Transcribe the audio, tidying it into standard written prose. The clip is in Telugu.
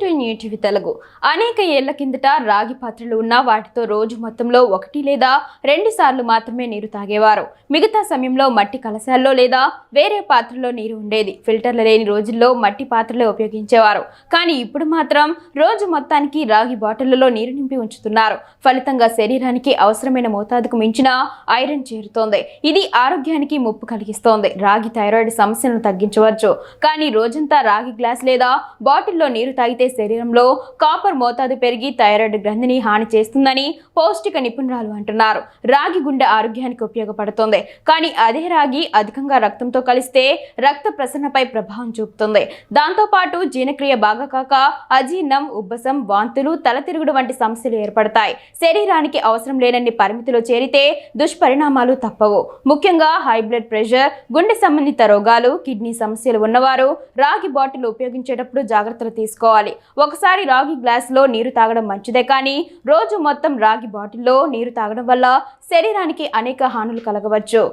To new TV Telugu. అనేక ఏళ్ల కిందట రాగి పాత్రలు ఉన్న వాటితో రోజు మొత్తంలో 1 లేదా 2 సార్లు మాత్రమే నీరు తాగేవారు. మిగతా సమయంలో మట్టి కలశాల్లో లేదా వేరే పాత్రలో నీరు ఉండేది. ఫిల్టర్లు లేని రోజుల్లో మట్టి పాత్రలే ఉపయోగించేవారు. కానీ ఇప్పుడు మాత్రం రోజు మొత్తానికి రాగి బాటిళ్లలో నీరు నింపి ఉంచుతున్నారు. ఫలితంగా శరీరానికి అవసరమైన మోతాదుకు మించిన ఐరన్ చేరుతోంది. ఇది ఆరోగ్యానికి ముప్పు కలిగిస్తోంది. రాగి థైరాయిడ్ సమస్యలను తగ్గించవచ్చు. కానీ రోజంతా రాగి గ్లాస్ లేదా బాటిల్లో నీరు తాగితే శరీరంలో కాపర్ మోతాదు పెరిగి థైరాయిడ్ గ్రంథిని హాని చేస్తుందని పౌష్టిక నిపుణురాలు అంటున్నారు. రాగి గుండె ఆరోగ్యానికి ఉపయోగపడుతుంది. కానీ అదే రాగి అధికంగా రక్తంతో కలిస్తే రక్త ప్రసరణపై ప్రభావం చూపుతుంది. దాంతోపాటు జీర్ణక్రియ బాగా కాక అజీర్ణం, ఉబ్బసం, వాంతులు, తల తిరుగుడు వంటి సమస్యలు ఏర్పడతాయి. శరీరానికి అవసరం లేనన్ని పరిమితిలో చేరితే దుష్పరిణామాలు తప్పవు. ముఖ్యంగా హై బ్లడ్ ప్రెషర్, గుండె సంబంధిత రోగాలు, కిడ్నీ సమస్యలు ఉన్నవారు రాగి బాటిల్ ఉపయోగించేటప్పుడు జాగ్రత్తలు తీసుకోవాలి. ఒకసారి రాగి గ్లాసులో నీరు తాగడం మంచిదే, కానీ రోజు మొత్తం రాగి బాటిల్లో నీరు తాగడం వల్ల శరీరానికి అనేక హానులు కలగవచ్చు.